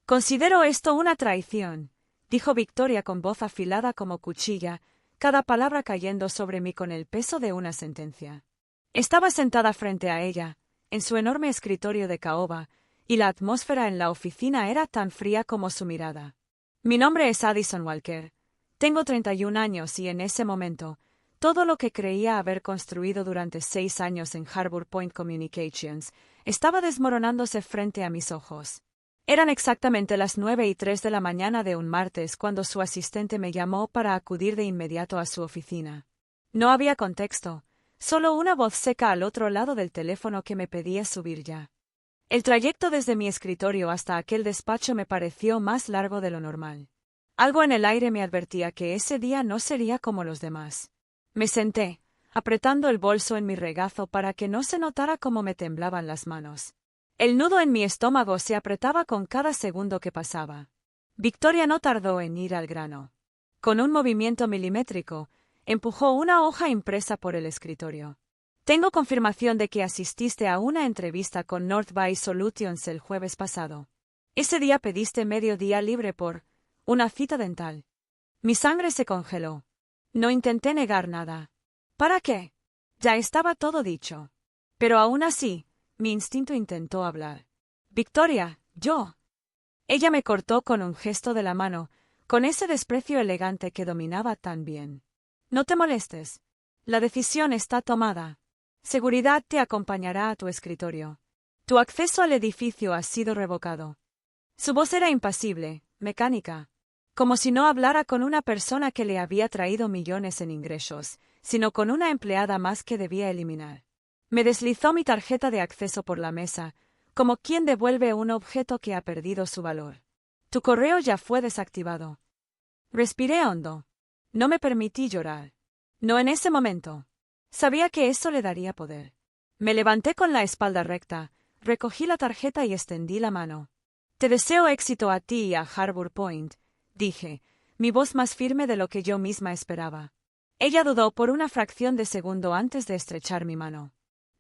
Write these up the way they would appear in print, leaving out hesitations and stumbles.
Considero esto una traición, dijo Victoria con voz afilada como cuchilla, cada palabra cayendo sobre mí con el peso de una sentencia. Estaba sentada frente a ella, en su enorme escritorio de caoba, y la atmósfera en la oficina era tan fría como su mirada. Mi nombre es Addison Walker. Tengo 31 años y en ese momento, todo lo que creía haber construido durante 6 años en Harbor Point Communications estaba desmoronándose frente a mis ojos. Eran exactamente las 9:03 de la mañana de un martes cuando su asistente me llamó para acudir de inmediato a su oficina. No había contexto, solo una voz seca al otro lado del teléfono que me pedía subir ya. El trayecto desde mi escritorio hasta aquel despacho me pareció más largo de lo normal. Algo en el aire me advertía que ese día no sería como los demás. Me senté, apretando el bolso en mi regazo para que no se notara cómo me temblaban las manos. El nudo en mi estómago se apretaba con cada segundo que pasaba. Victoria no tardó en ir al grano. Con un movimiento milimétrico, empujó una hoja impresa por el escritorio. Tengo confirmación de que asististe a una entrevista con North Bay Solutions el jueves pasado. Ese día pediste medio día libre por una cita dental. Mi sangre se congeló. No intenté negar nada. ¿Para qué? Ya estaba todo dicho. Pero aún así, mi instinto intentó hablar. Victoria, yo. Ella me cortó con un gesto de la mano, con ese desprecio elegante que dominaba tan bien. No te molestes. La decisión está tomada. Seguridad te acompañará a tu escritorio. Tu acceso al edificio ha sido revocado. Su voz era impasible, mecánica, como si no hablara con una persona que le había traído millones en ingresos, sino con una empleada más que debía eliminar. Me deslizó mi tarjeta de acceso por la mesa, como quien devuelve un objeto que ha perdido su valor. Tu correo ya fue desactivado. Respiré hondo. No me permití llorar. No en ese momento. Sabía que eso le daría poder. Me levanté con la espalda recta, recogí la tarjeta y extendí la mano. Te deseo éxito a ti y a Harbor Point, dije, mi voz más firme de lo que yo misma esperaba. Ella dudó por una fracción de segundo antes de estrechar mi mano.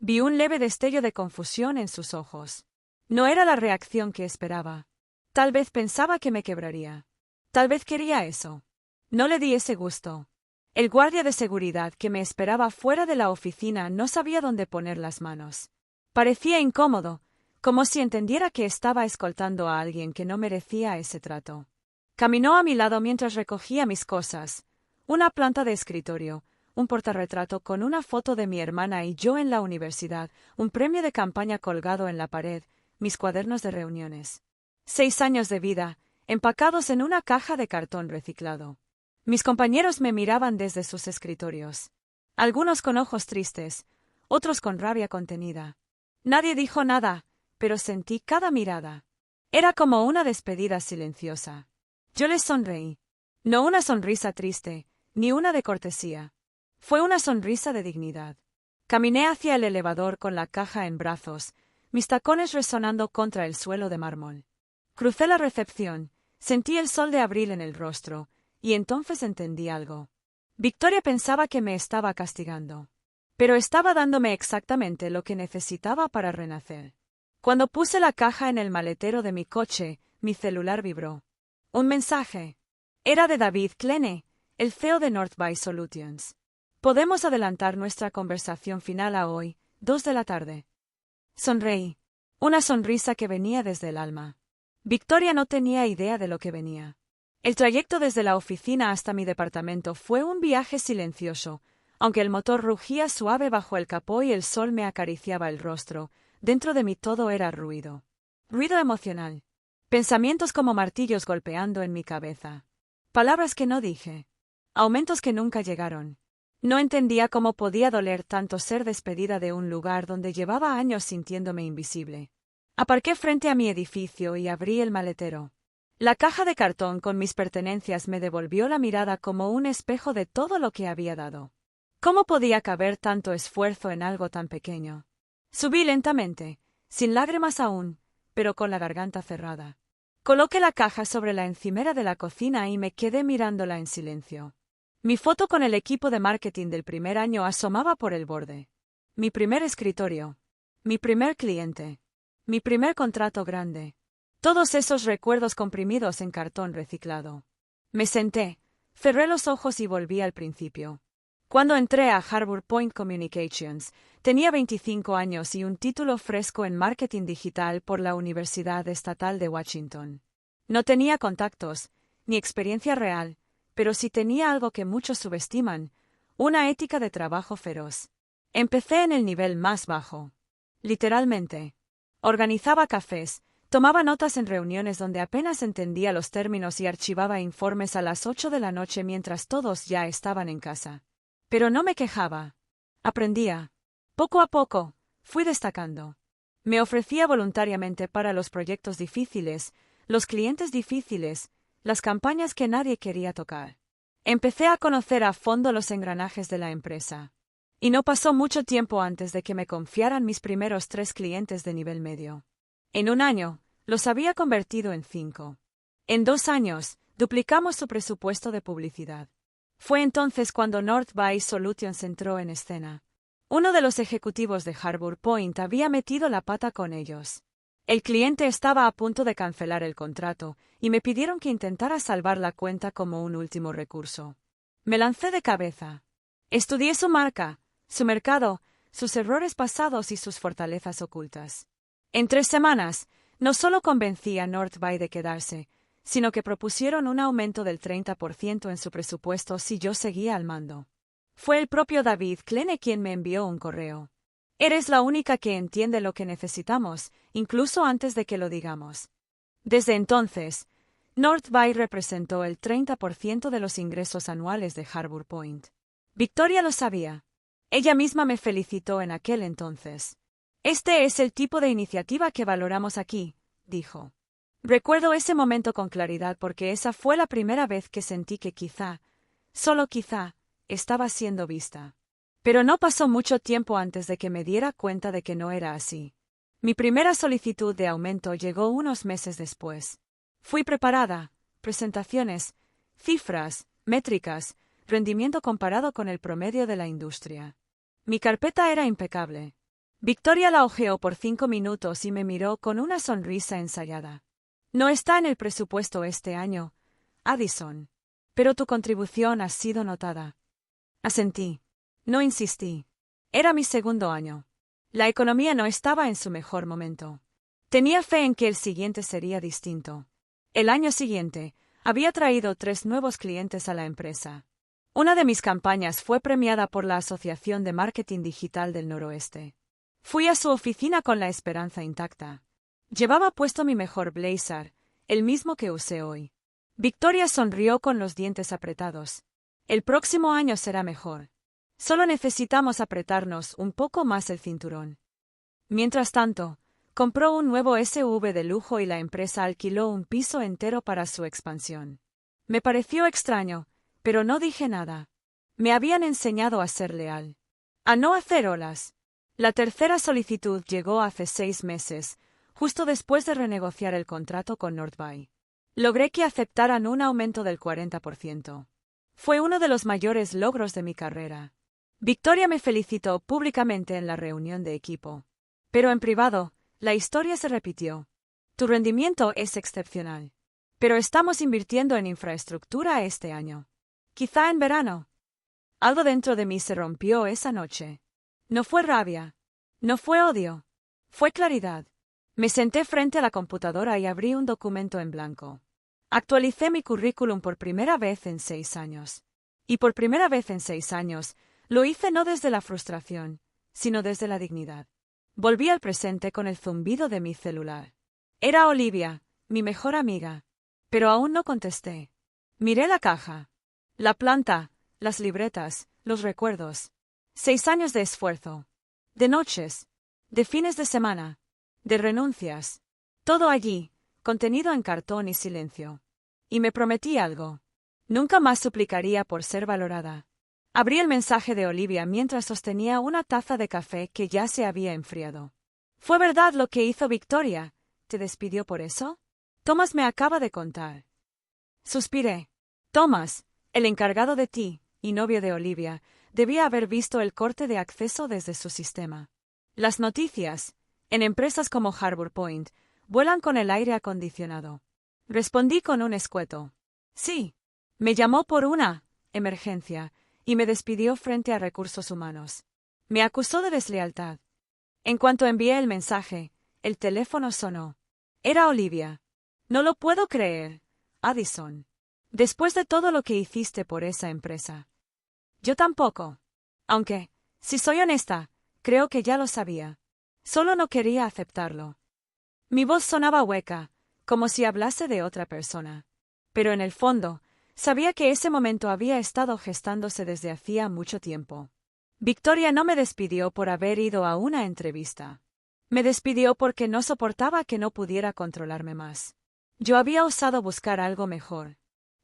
Vi un leve destello de confusión en sus ojos. No era la reacción que esperaba. Tal vez pensaba que me quebraría. Tal vez quería eso. No le di ese gusto. El guardia de seguridad que me esperaba fuera de la oficina no sabía dónde poner las manos. Parecía incómodo, como si entendiera que estaba escoltando a alguien que no merecía ese trato. Caminó a mi lado mientras recogía mis cosas, una planta de escritorio, un portarretrato con una foto de mi hermana y yo en la universidad, un premio de campaña colgado en la pared, mis cuadernos de reuniones. 6 años de vida, empacados en una caja de cartón reciclado. Mis compañeros me miraban desde sus escritorios. Algunos con ojos tristes, otros con rabia contenida. Nadie dijo nada, pero sentí cada mirada. Era como una despedida silenciosa. Yo les sonreí. No una sonrisa triste, ni una de cortesía. Fue una sonrisa de dignidad. Caminé hacia el elevador con la caja en brazos, mis tacones resonando contra el suelo de mármol. Crucé la recepción, sentí el sol de abril en el rostro, y entonces entendí algo. Victoria pensaba que me estaba castigando. Pero estaba dándome exactamente lo que necesitaba para renacer. Cuando puse la caja en el maletero de mi coche, mi celular vibró. Un mensaje. Era de David Klene, el CEO de North Bay Solutions. Podemos adelantar nuestra conversación final a hoy, 2 de la tarde. Sonreí. Una sonrisa que venía desde el alma. Victoria no tenía idea de lo que venía. El trayecto desde la oficina hasta mi departamento fue un viaje silencioso, aunque el motor rugía suave bajo el capó y el sol me acariciaba el rostro, dentro de mí todo era ruido. Ruido emocional. Pensamientos como martillos golpeando en mi cabeza. Palabras que no dije. Aumentos que nunca llegaron. No entendía cómo podía doler tanto ser despedida de un lugar donde llevaba años sintiéndome invisible. Aparqué frente a mi edificio y abrí el maletero. La caja de cartón con mis pertenencias me devolvió la mirada como un espejo de todo lo que había dado. ¿Cómo podía caber tanto esfuerzo en algo tan pequeño? Subí lentamente, sin lágrimas aún, pero con la garganta cerrada. Coloqué la caja sobre la encimera de la cocina y me quedé mirándola en silencio. Mi foto con el equipo de marketing del primer año asomaba por el borde. Mi primer escritorio. Mi primer cliente. Mi primer contrato grande. Todos esos recuerdos comprimidos en cartón reciclado. Me senté, cerré los ojos y volví al principio. Cuando entré a Harbor Point Communications, tenía 25 años y un título fresco en marketing digital por la Universidad Estatal de Washington. No tenía contactos, ni experiencia real, pero sí tenía algo que muchos subestiman, una ética de trabajo feroz. Empecé en el nivel más bajo. Literalmente. Organizaba cafés, tomaba notas en reuniones donde apenas entendía los términos y archivaba informes a las 8 de la noche mientras todos ya estaban en casa. Pero no me quejaba. Aprendía. Poco a poco, fui destacando. Me ofrecía voluntariamente para los proyectos difíciles, los clientes difíciles, las campañas que nadie quería tocar. Empecé a conocer a fondo los engranajes de la empresa. Y no pasó mucho tiempo antes de que me confiaran mis primeros 3 clientes de nivel medio. En un año, los había convertido en 5. En 2 años, duplicamos su presupuesto de publicidad. Fue entonces cuando North Bay Solutions entró en escena. Uno de los ejecutivos de Harbor Point había metido la pata con ellos. El cliente estaba a punto de cancelar el contrato, y me pidieron que intentara salvar la cuenta como un último recurso. Me lancé de cabeza. Estudié su marca, su mercado, sus errores pasados y sus fortalezas ocultas. En 3 semanas, no solo convencí a North Bay de quedarse, sino que propusieron un aumento del 30% en su presupuesto si yo seguía al mando. Fue el propio David Klene quien me envió un correo. Eres la única que entiende lo que necesitamos, incluso antes de que lo digamos. Desde entonces, North Bay representó el 30% de los ingresos anuales de Harbor Point. Victoria lo sabía. Ella misma me felicitó en aquel entonces. Este es el tipo de iniciativa que valoramos aquí, dijo. Recuerdo ese momento con claridad porque esa fue la primera vez que sentí que quizá, solo quizá, estaba siendo vista. Pero no pasó mucho tiempo antes de que me diera cuenta de que no era así. Mi primera solicitud de aumento llegó unos meses después. Fui preparada, presentaciones, cifras, métricas, rendimiento comparado con el promedio de la industria. Mi carpeta era impecable. Victoria la hojeó por 5 minutos y me miró con una sonrisa ensayada. No está en el presupuesto este año, Addison. Pero tu contribución ha sido notada. Asentí. No insistí. Era mi segundo año. La economía no estaba en su mejor momento. Tenía fe en que el siguiente sería distinto. El año siguiente, había traído 3 nuevos clientes a la empresa. Una de mis campañas fue premiada por la Asociación de Marketing Digital del Noroeste. Fui a su oficina con la esperanza intacta. Llevaba puesto mi mejor blazer, el mismo que usé hoy. Victoria sonrió con los dientes apretados. El próximo año será mejor. Solo necesitamos apretarnos un poco más el cinturón. Mientras tanto, compró un nuevo SUV de lujo y la empresa alquiló un piso entero para su expansión. Me pareció extraño, pero no dije nada. Me habían enseñado a ser leal. A no hacer olas. La tercera solicitud llegó hace 6 meses, justo después de renegociar el contrato con North Bay. Logré que aceptaran un aumento del 40%. Fue uno de los mayores logros de mi carrera. Victoria me felicitó públicamente en la reunión de equipo. Pero en privado, la historia se repitió. Tu rendimiento es excepcional. Pero estamos invirtiendo en infraestructura este año. Quizá en verano. Algo dentro de mí se rompió esa noche. No fue rabia. No fue odio. Fue claridad. Me senté frente a la computadora y abrí un documento en blanco. Actualicé mi currículum por primera vez en 6 años. Y por primera vez en 6 años, lo hice no desde la frustración, sino desde la dignidad. Volví al presente con el zumbido de mi celular. Era Olivia, mi mejor amiga. Pero aún no contesté. Miré la caja. La planta, las libretas, los recuerdos. 6 años de esfuerzo. De noches. De fines de semana. De renuncias. Todo allí, contenido en cartón y silencio. Y me prometí algo. Nunca más suplicaría por ser valorada. Abrí el mensaje de Olivia mientras sostenía una taza de café que ya se había enfriado. ¿Fue verdad lo que hizo Victoria? ¿Te despidió por eso? Thomas me acaba de contar. Suspiré. Thomas, el encargado de ti, y novio de Olivia, debía haber visto el corte de acceso desde su sistema. Las noticias, en empresas como Harbor Point, Vuelan con el aire acondicionado. Respondí con un escueto. Sí. Me llamó por una emergencia y me despidió frente a Recursos Humanos. Me acusó de deslealtad. En cuanto envié el mensaje, el teléfono sonó. Era Olivia. No lo puedo creer, Addison. Después de todo lo que hiciste por esa empresa. Yo tampoco. Aunque, si soy honesta, creo que ya lo sabía. Solo no quería aceptarlo. Mi voz sonaba hueca, como si hablase de otra persona. Pero en el fondo, sabía que ese momento había estado gestándose desde hacía mucho tiempo. Victoria no me despidió por haber ido a una entrevista. Me despidió porque no soportaba que no pudiera controlarme más. Yo había osado buscar algo mejor.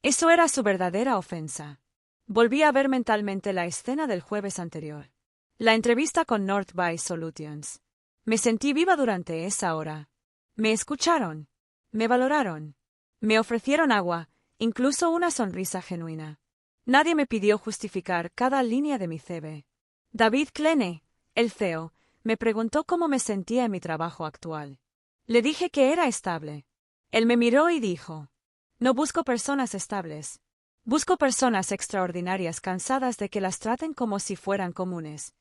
Eso era su verdadera ofensa. Volví a ver mentalmente la escena del jueves anterior. La entrevista con North Bay Solutions. Me sentí viva durante esa hora. Me escucharon. Me valoraron. Me ofrecieron agua, incluso una sonrisa genuina. Nadie me pidió justificar cada línea de mi CV. David Clene, el CEO, me preguntó cómo me sentía en mi trabajo actual. Le dije que era estable. Él me miró y dijo: no busco personas estables. Busco personas extraordinarias cansadas de que las traten como si fueran comunes.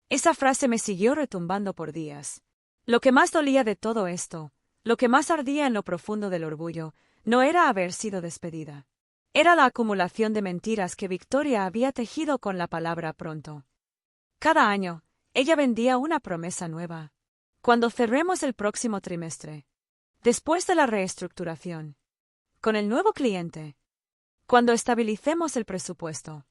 Esa frase me siguió retumbando por días. Lo que más dolía de todo esto, lo que más ardía en lo profundo del orgullo, no era haber sido despedida. Era la acumulación de mentiras que Victoria había tejido con la palabra pronto. Cada año, ella vendía una promesa nueva. Cuando cerremos el próximo trimestre. Después de la reestructuración. Con el nuevo cliente. Cuando estabilicemos el presupuesto.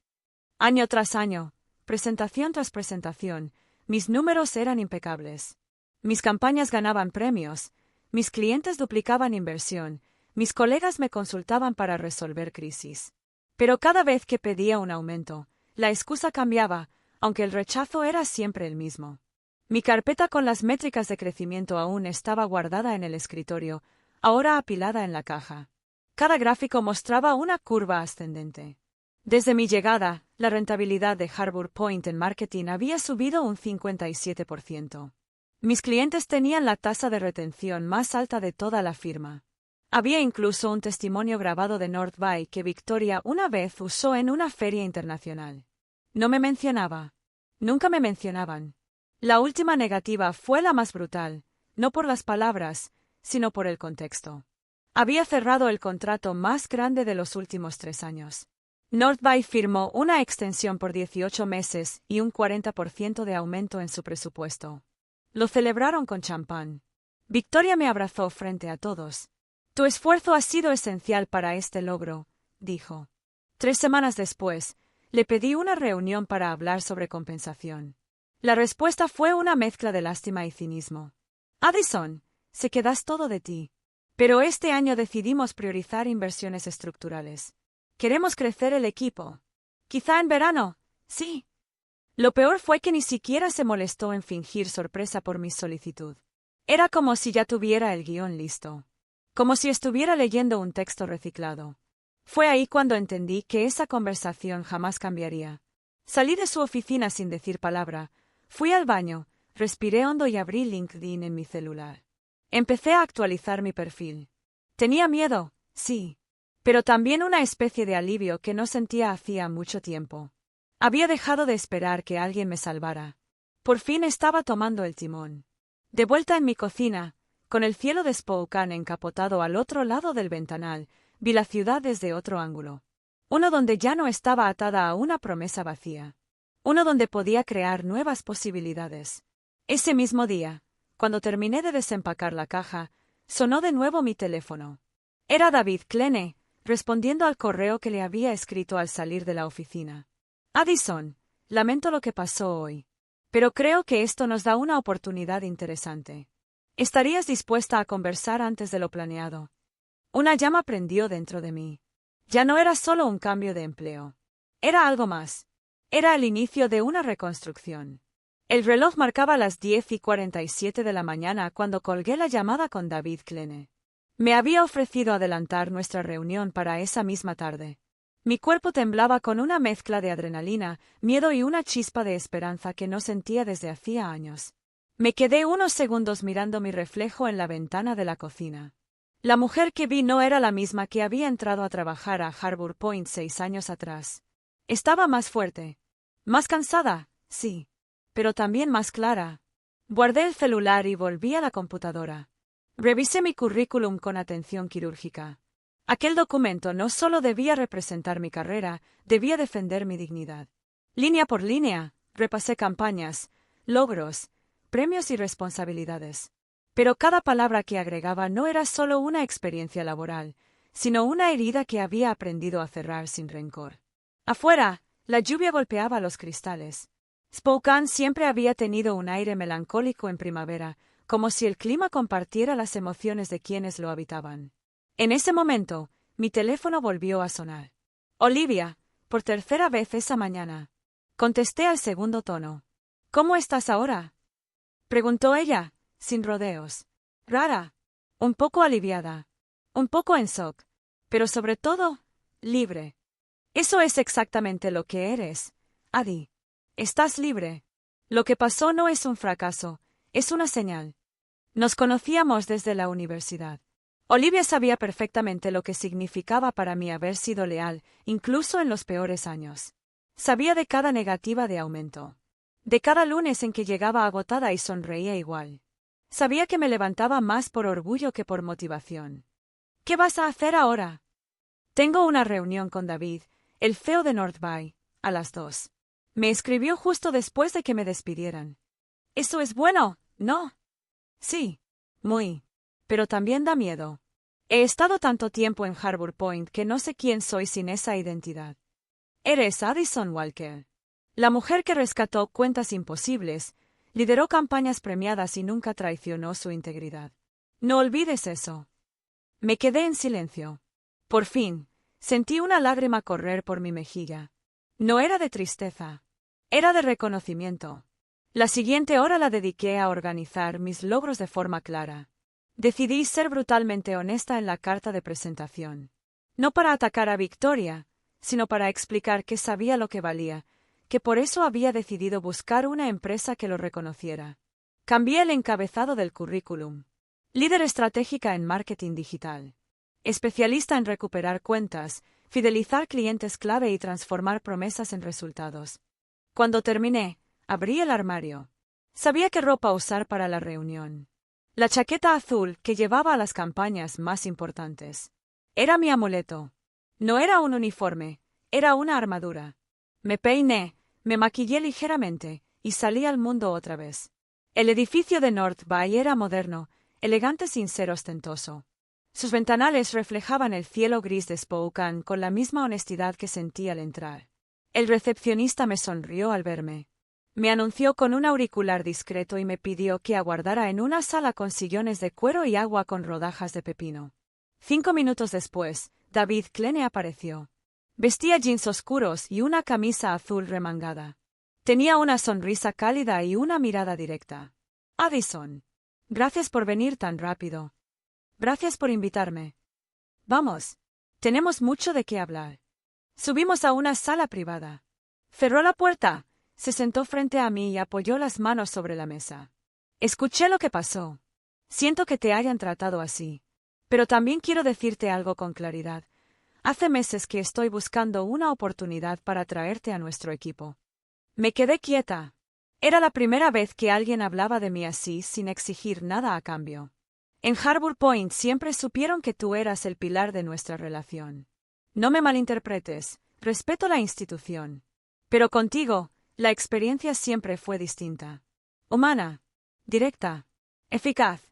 Año tras año, presentación tras presentación, mis números eran impecables. Mis campañas ganaban premios, mis clientes duplicaban inversión, mis colegas me consultaban para resolver crisis. Pero cada vez que pedía un aumento, la excusa cambiaba, aunque el rechazo era siempre el mismo. Mi carpeta con las métricas de crecimiento aún estaba guardada en el escritorio, ahora apilada en la caja. Cada gráfico mostraba una curva ascendente. Desde mi llegada, la rentabilidad de Harbour Point en marketing había subido un 57%. Mis clientes tenían la tasa de retención más alta de toda la firma. Había incluso un testimonio grabado de North Bay que Victoria una vez usó en una feria internacional. No me mencionaba. Nunca me mencionaban. La última negativa fue la más brutal, no por las palabras, sino por el contexto. Había cerrado el contrato más grande de los últimos 3 años. North Bay firmó una extensión por 18 meses y un 40% de aumento en su presupuesto. Lo celebraron con champán. Victoria me abrazó frente a todos. Tu esfuerzo ha sido esencial para este logro, dijo. 3 semanas después, le pedí una reunión para hablar sobre compensación. La respuesta fue una mezcla de lástima y cinismo. Addison, se quedas todo de ti. Pero este año decidimos priorizar inversiones estructurales. Queremos crecer el equipo. Quizá en verano, sí. Lo peor fue que ni siquiera se molestó en fingir sorpresa por mi solicitud. Era como si ya tuviera el guión listo. Como si estuviera leyendo un texto reciclado. Fue ahí cuando entendí que esa conversación jamás cambiaría. Salí de su oficina sin decir palabra. Fui al baño, respiré hondo y abrí LinkedIn en mi celular. Empecé a actualizar mi perfil. Tenía miedo, sí, pero también una especie de alivio que no sentía hacía mucho tiempo. Había dejado de esperar que alguien me salvara. Por fin estaba tomando el timón. De vuelta en mi cocina, con el cielo de Spokane encapotado al otro lado del ventanal, vi la ciudad desde otro ángulo. Uno donde ya no estaba atada a una promesa vacía. Uno donde podía crear nuevas posibilidades. Ese mismo día, cuando terminé de desempacar la caja, sonó de nuevo mi teléfono. Era David Clene, respondiendo al correo que le había escrito al salir de la oficina. Addison, lamento lo que pasó hoy. Pero creo que esto nos da una oportunidad interesante. ¿Estarías dispuesta a conversar antes de lo planeado? Una llama prendió dentro de mí. Ya no era solo un cambio de empleo. Era algo más. Era el inicio de una reconstrucción. El reloj marcaba las 10:47 de la mañana cuando colgué la llamada con David Clene. Me había ofrecido adelantar nuestra reunión para esa misma tarde. Mi cuerpo temblaba con una mezcla de adrenalina, miedo y una chispa de esperanza que no sentía desde hacía años. Me quedé unos segundos mirando mi reflejo en la ventana de la cocina. La mujer que vi no era la misma que había entrado a trabajar a Harbour Point 6 años atrás. Estaba más fuerte. Más cansada, sí. Pero también más clara. Guardé el celular y volví a la computadora. Revisé mi currículum con atención quirúrgica. Aquel documento no solo debía representar mi carrera, debía defender mi dignidad. Línea por línea, repasé campañas, logros, premios y responsabilidades. Pero cada palabra que agregaba no era solo una experiencia laboral, sino una herida que había aprendido a cerrar sin rencor. Afuera, la lluvia golpeaba los cristales. Spokane siempre había tenido un aire melancólico en primavera, como si el clima compartiera las emociones de quienes lo habitaban. En ese momento, mi teléfono volvió a sonar. Olivia, por tercera vez esa mañana. Contesté al segundo tono. ¿Cómo estás ahora?, preguntó ella, sin rodeos. Rara. Un poco aliviada. Un poco en shock. Pero sobre todo, libre. Eso es exactamente lo que eres, Adi. Estás libre. Lo que pasó no es un fracaso, es una señal. Nos conocíamos desde la universidad. Olivia sabía perfectamente lo que significaba para mí haber sido leal, incluso en los peores años. Sabía de cada negativa de aumento. De cada lunes en que llegaba agotada y sonreía igual. Sabía que me levantaba más por orgullo que por motivación. ¿Qué vas a hacer ahora? Tengo una reunión con David, el CEO de North Bay, a las 2. Me escribió justo después de que me despidieran. Eso es bueno, ¿no? Sí, muy. Pero también da miedo. He estado tanto tiempo en Harbour Point que no sé quién soy sin esa identidad. Eres Addison Walker. La mujer que rescató cuentas imposibles, lideró campañas premiadas y nunca traicionó su integridad. No olvides eso. Me quedé en silencio. Por fin, sentí una lágrima correr por mi mejilla. No era de tristeza. Era de reconocimiento. La siguiente hora la dediqué a organizar mis logros de forma clara. Decidí ser brutalmente honesta en la carta de presentación. No para atacar a Victoria, sino para explicar que sabía lo que valía, que por eso había decidido buscar una empresa que lo reconociera. Cambié el encabezado del currículum. Líder estratégica en marketing digital. Especialista en recuperar cuentas, fidelizar clientes clave y transformar promesas en resultados. Cuando terminé, abrí el armario. Sabía qué ropa usar para la reunión. La chaqueta azul que llevaba a las campañas más importantes. Era mi amuleto. No era un uniforme, era una armadura. Me peiné, me maquillé ligeramente, y salí al mundo otra vez. El edificio de North Bay era moderno, elegante sin ser ostentoso. Sus ventanales reflejaban el cielo gris de Spokane con la misma honestidad que sentí al entrar. El recepcionista me sonrió al verme. Me anunció con un auricular discreto y me pidió que aguardara en una sala con sillones de cuero y agua con rodajas de pepino. 5 minutos después, David Klene apareció. Vestía jeans oscuros y una camisa azul remangada. Tenía una sonrisa cálida y una mirada directa. Addison. Gracias por venir tan rápido. Gracias por invitarme. Vamos. Tenemos mucho de qué hablar. Subimos a una sala privada. Cerró la puerta, se sentó frente a mí y apoyó las manos sobre la mesa. Escuché lo que pasó. Siento que te hayan tratado así. Pero también quiero decirte algo con claridad. Hace meses que estoy buscando una oportunidad para traerte a nuestro equipo. Me quedé quieta. Era la primera vez que alguien hablaba de mí así sin exigir nada a cambio. En Harbour Point siempre supieron que tú eras el pilar de nuestra relación. No me malinterpretes, respeto la institución. Pero contigo, la experiencia siempre fue distinta. Humana, directa, eficaz.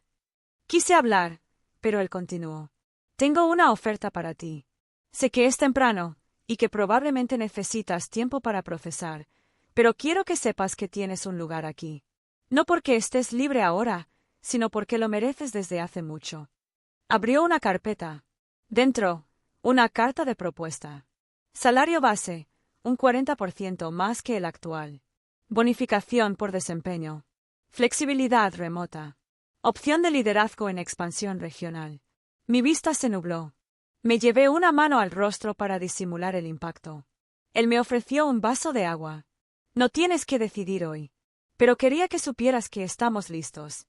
Quise hablar, pero él continuó. Tengo una oferta para ti. Sé que es temprano, y que probablemente necesitas tiempo para procesar, pero quiero que sepas que tienes un lugar aquí. No porque estés libre ahora, sino porque lo mereces desde hace mucho. Abrió una carpeta. Dentro, una carta de propuesta. Salario base, un 40% más que el actual. Bonificación por desempeño. Flexibilidad remota. Opción de liderazgo en expansión regional. Mi vista se nubló. Me llevé una mano al rostro para disimular el impacto. Él me ofreció un vaso de agua. No tienes que decidir hoy. Pero quería que supieras que estamos listos.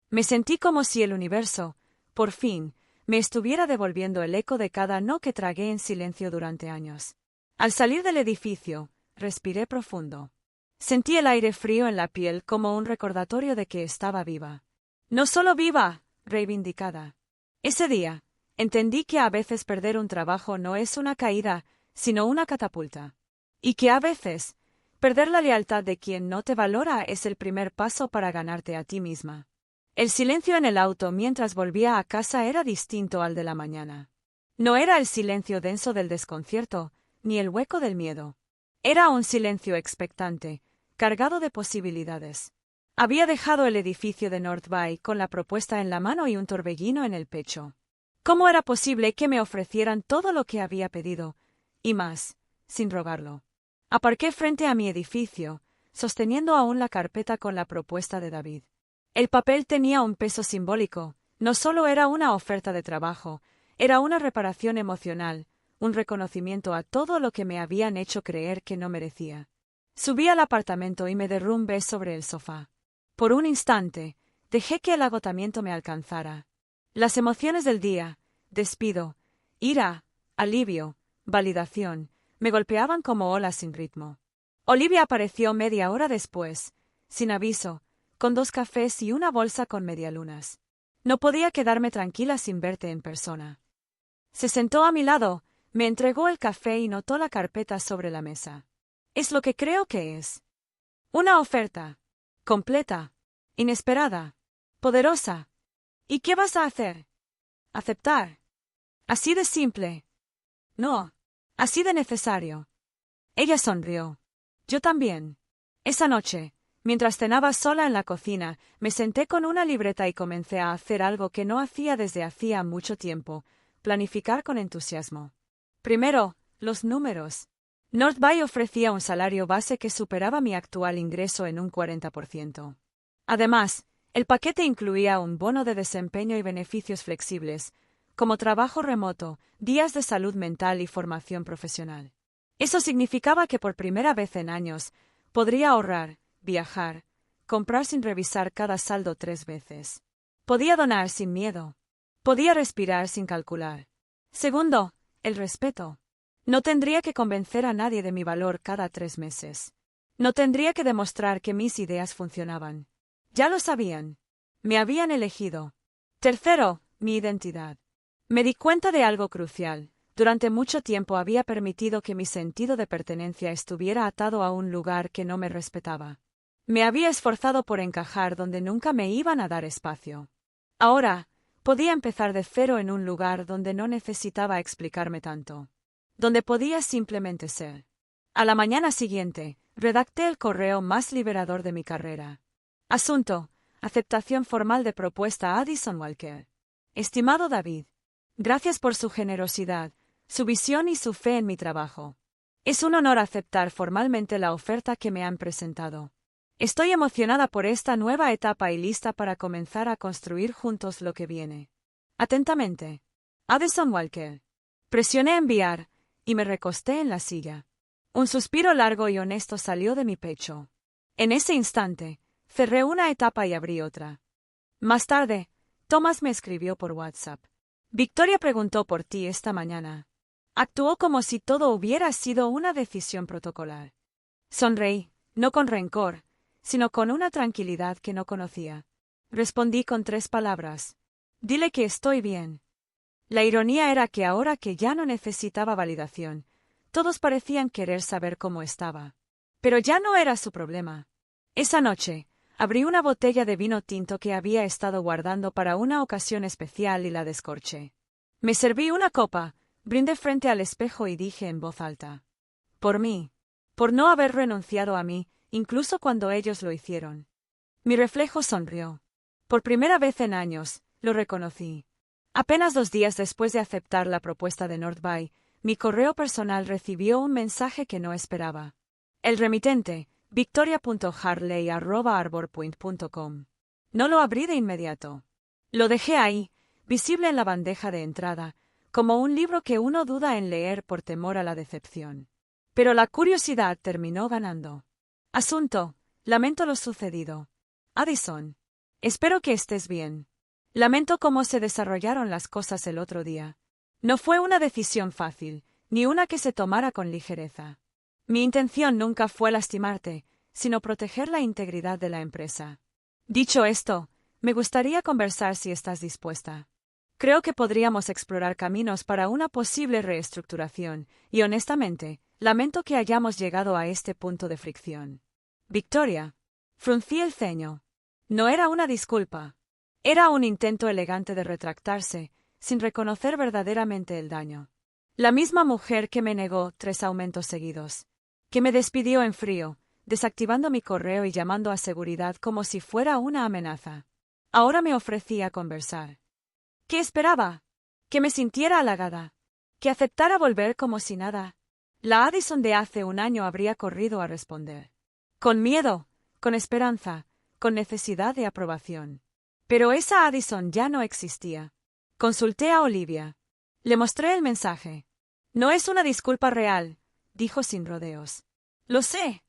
Me sentí como si el universo, por fin, me estuviera devolviendo el eco de cada no que tragué en silencio durante años. Al salir del edificio, respiré profundo. Sentí el aire frío en la piel como un recordatorio de que estaba viva. No solo viva, reivindicada. Ese día, entendí que a veces perder un trabajo no es una caída, sino una catapulta. Y que a veces, perder la lealtad de quien no te valora es el primer paso para ganarte a ti misma. El silencio en el auto mientras volvía a casa era distinto al de la mañana. No era el silencio denso del desconcierto, ni el hueco del miedo. Era un silencio expectante, cargado de posibilidades. Había dejado el edificio de North Bay con la propuesta en la mano y un torbellino en el pecho. ¿Cómo era posible que me ofrecieran todo lo que había pedido, y más, sin rogarlo? Aparqué frente a mi edificio, sosteniendo aún la carpeta con la propuesta de David. El papel tenía un peso simbólico, no solo era una oferta de trabajo, era una reparación emocional, un reconocimiento a todo lo que me habían hecho creer que no merecía. Subí al apartamento y me derrumbé sobre el sofá. Por un instante, dejé que el agotamiento me alcanzara. Las emociones del día, despido, ira, alivio, validación, me golpeaban como olas sin ritmo. Olivia apareció media hora después, sin aviso, con 2 cafés y una bolsa con medialunas. No podía quedarme tranquila sin verte en persona. Se sentó a mi lado, me entregó el café y notó la carpeta sobre la mesa. Es lo que creo que es. Una oferta. Completa. Inesperada. Poderosa. ¿Y qué vas a hacer? ¿Aceptar? Así de simple. No. Así de necesario. Ella sonrió. Yo también. Esa noche, mientras cenaba sola en la cocina, me senté con una libreta y comencé a hacer algo que no hacía desde hacía mucho tiempo, planificar con entusiasmo. Primero, los números. North Bay ofrecía un salario base que superaba mi actual ingreso en un 40%. Además, el paquete incluía un bono de desempeño y beneficios flexibles, como trabajo remoto, días de salud mental y formación profesional. Eso significaba que por primera vez en años, podría ahorrar, viajar, comprar sin revisar cada saldo 3 veces. Podía donar sin miedo. Podía respirar sin calcular. Segundo, el respeto. No tendría que convencer a nadie de mi valor cada 3 meses. No tendría que demostrar que mis ideas funcionaban. Ya lo sabían. Me habían elegido. Tercero, mi identidad. Me di cuenta de algo crucial. Durante mucho tiempo había permitido que mi sentido de pertenencia estuviera atado a un lugar que no me respetaba. Me había esforzado por encajar donde nunca me iban a dar espacio. Ahora, podía empezar de cero en un lugar donde no necesitaba explicarme tanto. Donde podía simplemente ser. A la mañana siguiente, redacté el correo más liberador de mi carrera. Asunto: aceptación formal de propuesta a Addison Walker. Estimado David, gracias por su generosidad, su visión y su fe en mi trabajo. Es un honor aceptar formalmente la oferta que me han presentado. Estoy emocionada por esta nueva etapa y lista para comenzar a construir juntos lo que viene. Atentamente, Addison Walker. Presioné enviar, y me recosté en la silla. Un suspiro largo y honesto salió de mi pecho. En ese instante, cerré una etapa y abrí otra. Más tarde, Thomas me escribió por WhatsApp. Victoria preguntó por ti esta mañana. Actuó como si todo hubiera sido una decisión protocolar. Sonreí, no con rencor, sino con una tranquilidad que no conocía. Respondí con 3 palabras. Dile que estoy bien. La ironía era que ahora que ya no necesitaba validación, todos parecían querer saber cómo estaba. Pero ya no era su problema. Esa noche, abrí una botella de vino tinto que había estado guardando para una ocasión especial y la descorché. Me serví una copa, brindé frente al espejo y dije en voz alta: por mí. Por no haber renunciado a mí, incluso cuando ellos lo hicieron. Mi reflejo sonrió. Por primera vez en años, lo reconocí. Apenas 2 días después de aceptar la propuesta de North Bay, mi correo personal recibió un mensaje que no esperaba. El remitente, victoria.harley@arborpoint.com. No lo abrí de inmediato. Lo dejé ahí, visible en la bandeja de entrada, como un libro que uno duda en leer por temor a la decepción. Pero la curiosidad terminó ganando. Asunto: Lamento lo sucedido. Addison. Espero que estés bien. Lamento cómo se desarrollaron las cosas el otro día. No fue una decisión fácil, ni una que se tomara con ligereza. Mi intención nunca fue lastimarte, sino proteger la integridad de la empresa. Dicho esto, me gustaría conversar si estás dispuesta. Creo que podríamos explorar caminos para una posible reestructuración, y honestamente, lamento que hayamos llegado a este punto de fricción. Victoria. Fruncí el ceño. No era una disculpa. Era un intento elegante de retractarse, sin reconocer verdaderamente el daño. La misma mujer que me negó 3 aumentos seguidos. Que me despidió en frío, desactivando mi correo y llamando a seguridad como si fuera una amenaza. Ahora me ofrecía conversar. ¿Qué esperaba? Que me sintiera halagada. Que aceptara volver como si nada. La Addison de hace un año habría corrido a responder. Con miedo, con esperanza, con necesidad de aprobación. Pero esa Addison ya no existía. Consulté a Olivia. Le mostré el mensaje. No es una disculpa real, dijo sin rodeos. Lo sé.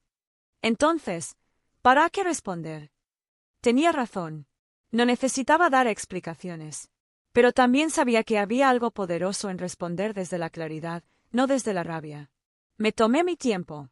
Entonces, ¿para qué responder? Tenía razón. No necesitaba dar explicaciones. Pero también sabía que había algo poderoso en responder desde la claridad, no desde la rabia. Me tomé mi tiempo.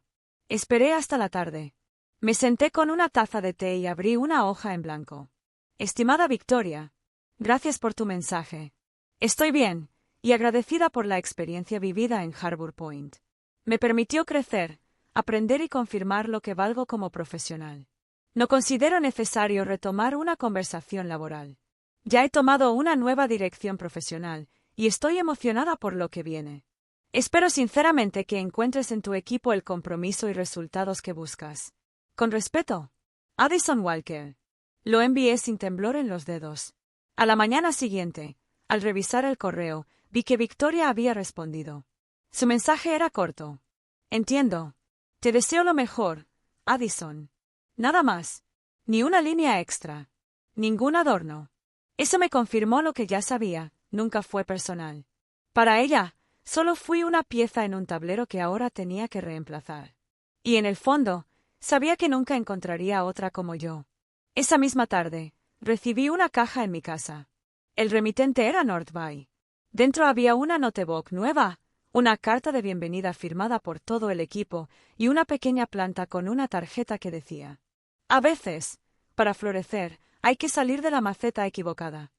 Esperé hasta la tarde. Me senté con una taza de té y abrí una hoja en blanco. Estimada Victoria, gracias por tu mensaje. Estoy bien, y agradecida por la experiencia vivida en Harbour Point. Me permitió crecer, aprender y confirmar lo que valgo como profesional. No considero necesario retomar una conversación laboral. Ya he tomado una nueva dirección profesional, y estoy emocionada por lo que viene. Espero sinceramente que encuentres en tu equipo el compromiso y resultados que buscas. Con respeto, Addison Walker. Lo envié sin temblor en los dedos. A la mañana siguiente, al revisar el correo, vi que Victoria había respondido. Su mensaje era corto. Entiendo. Te deseo lo mejor, Addison. Nada más. Ni una línea extra. Ningún adorno. Eso me confirmó lo que ya sabía, nunca fue personal. Para ella, solo fui una pieza en un tablero que ahora tenía que reemplazar. Y en el fondo, sabía que nunca encontraría otra como yo. Esa misma tarde, recibí una caja en mi casa. El remitente era Northby. Dentro había una notebook nueva, una carta de bienvenida firmada por todo el equipo y una pequeña planta con una tarjeta que decía: a veces, para florecer, hay que salir de la maceta equivocada.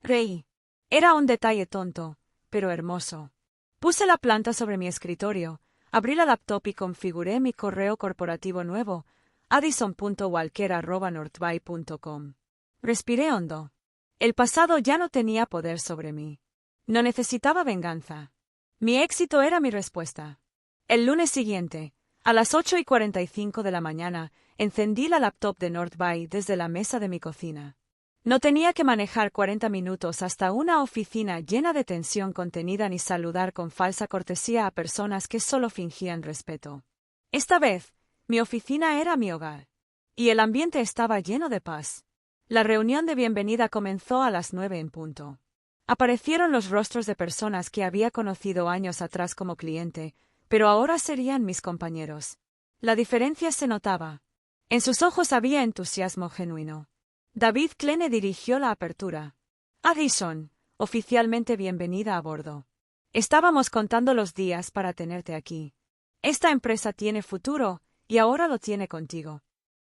Reí. Era un detalle tonto, pero hermoso. Puse la planta sobre mi escritorio, abrí la laptop y configuré mi correo corporativo nuevo, addison.walker@northby.com. Respiré hondo. El pasado ya no tenía poder sobre mí. No necesitaba venganza. Mi éxito era mi respuesta. El lunes siguiente, a las 8:45 de la mañana, encendí la laptop de Northby desde la mesa de mi cocina. No tenía que manejar 40 minutos hasta una oficina llena de tensión contenida ni saludar con falsa cortesía a personas que solo fingían respeto. Esta vez, mi oficina era mi hogar. Y el ambiente estaba lleno de paz. La reunión de bienvenida comenzó a las 9 en punto. Aparecieron los rostros de personas que había conocido años atrás como cliente, pero ahora serían mis compañeros. La diferencia se notaba. En sus ojos había entusiasmo genuino. David Klene dirigió la apertura. Addison, oficialmente bienvenida a bordo. Estábamos contando los días para tenerte aquí. Esta empresa tiene futuro, y ahora lo tiene contigo.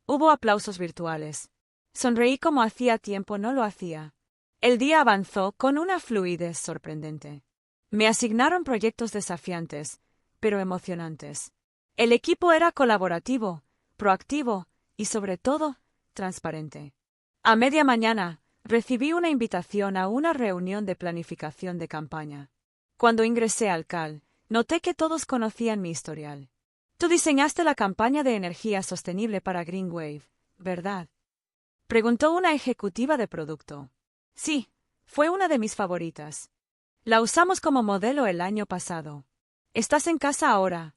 Hubo aplausos virtuales. Sonreí como hacía tiempo no lo hacía. El día avanzó con una fluidez sorprendente. Me asignaron proyectos desafiantes, pero emocionantes. El equipo era colaborativo, proactivo y, sobre todo, transparente. A media mañana, recibí una invitación a una reunión de planificación de campaña. Cuando ingresé al CAL, noté que todos conocían mi historial. Tú diseñaste la campaña de energía sostenible para Greenwave, ¿verdad? Preguntó una ejecutiva de producto. Sí, fue una de mis favoritas. La usamos como modelo el año pasado. ¿Estás en casa ahora?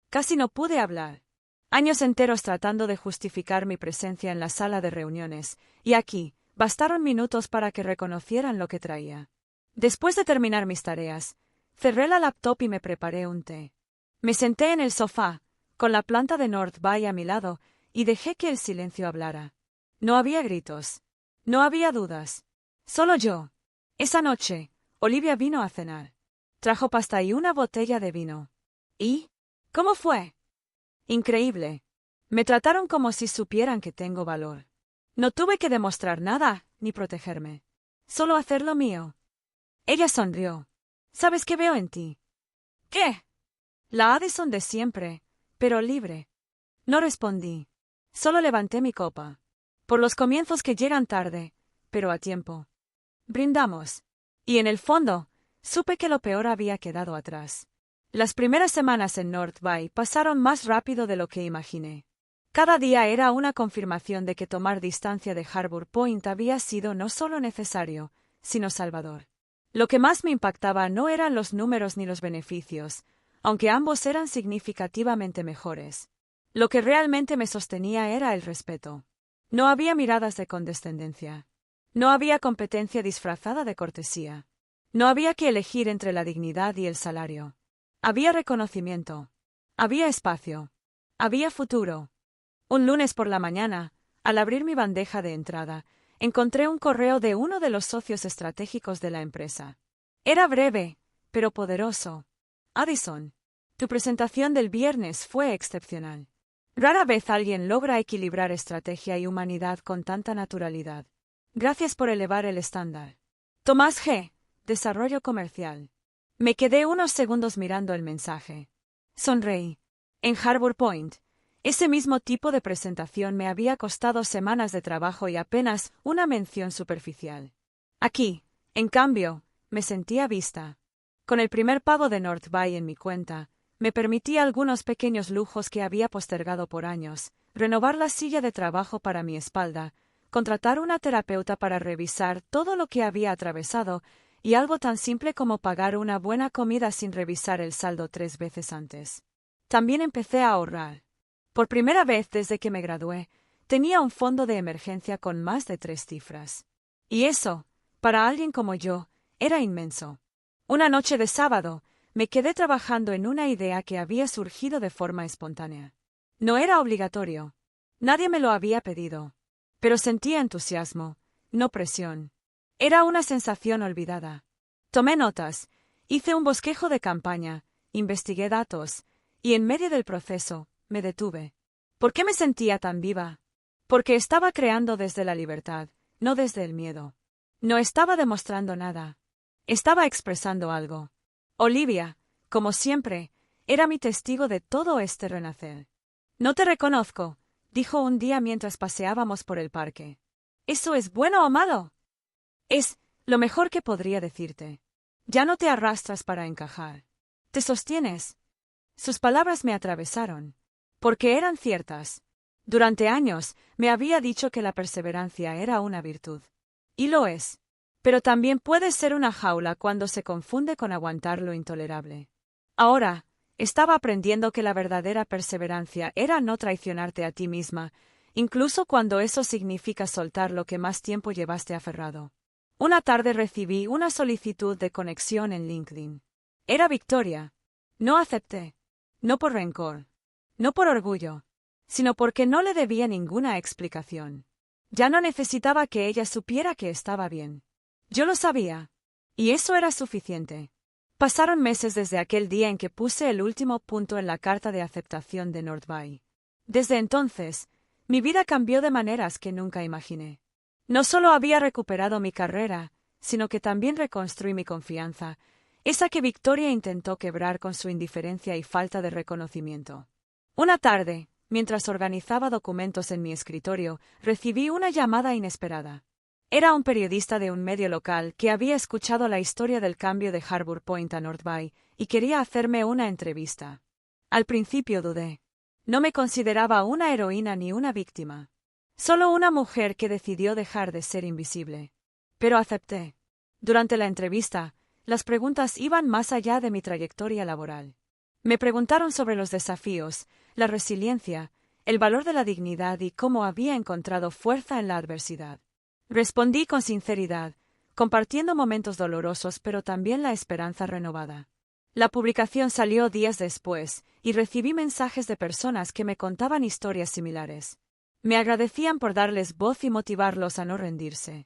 Casi no pude hablar. Años enteros tratando de justificar mi presencia en la sala de reuniones, y aquí, bastaron minutos para que reconocieran lo que traía. Después de terminar mis tareas, cerré la laptop y me preparé un té. Me senté en el sofá, con la planta de Northby a mi lado, y dejé que el silencio hablara. No había gritos. No había dudas. Solo yo. Esa noche, Olivia vino a cenar. Trajo pasta y una botella de vino. ¿Y? ¿Cómo fue? Increíble. Me trataron como si supieran que tengo valor. No tuve que demostrar nada, ni protegerme. Solo hacer lo mío. Ella sonrió. ¿Sabes qué veo en ti? ¿Qué? La Addison de siempre, pero libre. No respondí. Solo levanté mi copa. Por los comienzos que llegan tarde, pero a tiempo. Brindamos. Y en el fondo, supe que lo peor había quedado atrás. Las primeras semanas en North Bay pasaron más rápido de lo que imaginé. Cada día era una confirmación de que tomar distancia de Harbour Point había sido no solo necesario, sino salvador. Lo que más me impactaba no eran los números ni los beneficios, aunque ambos eran significativamente mejores. Lo que realmente me sostenía era el respeto. No había miradas de condescendencia. No había competencia disfrazada de cortesía. No había que elegir entre la dignidad y el salario. Había reconocimiento. Había espacio. Había futuro. Un lunes por la mañana, al abrir mi bandeja de entrada, encontré un correo de uno de los socios estratégicos de la empresa. Era breve, pero poderoso. Addison, tu presentación del viernes fue excepcional. Rara vez alguien logra equilibrar estrategia y humanidad con tanta naturalidad. Gracias por elevar el estándar. Tomás G. Desarrollo comercial. Me quedé unos segundos mirando el mensaje. Sonreí. En Harbour Point, ese mismo tipo de presentación me había costado semanas de trabajo y apenas una mención superficial. Aquí, en cambio, me sentía vista. Con el primer pago de North Bay en mi cuenta, me permití algunos pequeños lujos que había postergado por años, renovar la silla de trabajo para mi espalda, contratar una terapeuta para revisar todo lo que había atravesado y algo tan simple como pagar una buena comida sin revisar el saldo 3 veces antes. También empecé a ahorrar. Por primera vez desde que me gradué, tenía un fondo de emergencia con más de 3 cifras. Y eso, para alguien como yo, era inmenso. Una noche de sábado, me quedé trabajando en una idea que había surgido de forma espontánea. No era obligatorio. Nadie me lo había pedido. Pero sentía entusiasmo, no presión. Era una sensación olvidada. Tomé notas, hice un bosquejo de campaña, investigué datos, y en medio del proceso, me detuve. ¿Por qué me sentía tan viva? Porque estaba creando desde la libertad, no desde el miedo. No estaba demostrando nada. Estaba expresando algo. Olivia, como siempre, era mi testigo de todo este renacer. No te reconozco, dijo un día mientras paseábamos por el parque. ¿Eso es bueno o malo? Es lo mejor que podría decirte. Ya no te arrastras para encajar. Te sostienes. Sus palabras me atravesaron. Porque eran ciertas. Durante años me había dicho que la perseverancia era una virtud. Y lo es. Pero también puede ser una jaula cuando se confunde con aguantar lo intolerable. Ahora, estaba aprendiendo que la verdadera perseverancia era no traicionarte a ti misma, incluso cuando eso significa soltar lo que más tiempo llevaste aferrado. Una tarde recibí una solicitud de conexión en LinkedIn. Era Victoria. No acepté. No por rencor. No por orgullo. Sino porque no le debía ninguna explicación. Ya no necesitaba que ella supiera que estaba bien. Yo lo sabía. Y eso era suficiente. Pasaron meses desde aquel día en que puse el último punto en la carta de aceptación de North Bay. Desde entonces, mi vida cambió de maneras que nunca imaginé. No solo había recuperado mi carrera, sino que también reconstruí mi confianza, esa que Victoria intentó quebrar con su indiferencia y falta de reconocimiento. Una tarde, mientras organizaba documentos en mi escritorio, recibí una llamada inesperada. Era un periodista de un medio local que había escuchado la historia del cambio de Harbour Point a North Bay y quería hacerme una entrevista. Al principio dudé. No me consideraba una heroína ni una víctima. Solo una mujer que decidió dejar de ser invisible. Pero acepté. Durante la entrevista, las preguntas iban más allá de mi trayectoria laboral. Me preguntaron sobre los desafíos, la resiliencia, el valor de la dignidad y cómo había encontrado fuerza en la adversidad. Respondí con sinceridad, compartiendo momentos dolorosos pero también la esperanza renovada. La publicación salió días después, y recibí mensajes de personas que me contaban historias similares. Me agradecían por darles voz y motivarlos a no rendirse.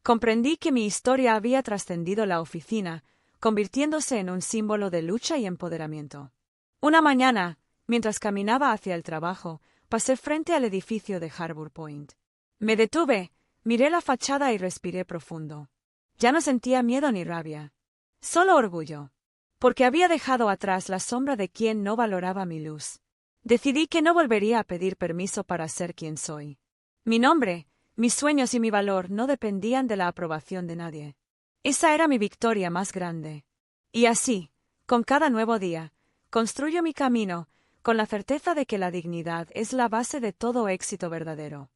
Comprendí que mi historia había trascendido la oficina, convirtiéndose en un símbolo de lucha y empoderamiento. Una mañana, mientras caminaba hacia el trabajo, pasé frente al edificio de Harbour Point. Me detuve, miré la fachada y respiré profundo. Ya no sentía miedo ni rabia. Solo orgullo. Porque había dejado atrás la sombra de quien no valoraba mi luz. Decidí que no volvería a pedir permiso para ser quien soy. Mi nombre, mis sueños y mi valor no dependían de la aprobación de nadie. Esa era mi victoria más grande. Y así, con cada nuevo día, construyo mi camino, con la certeza de que la dignidad es la base de todo éxito verdadero.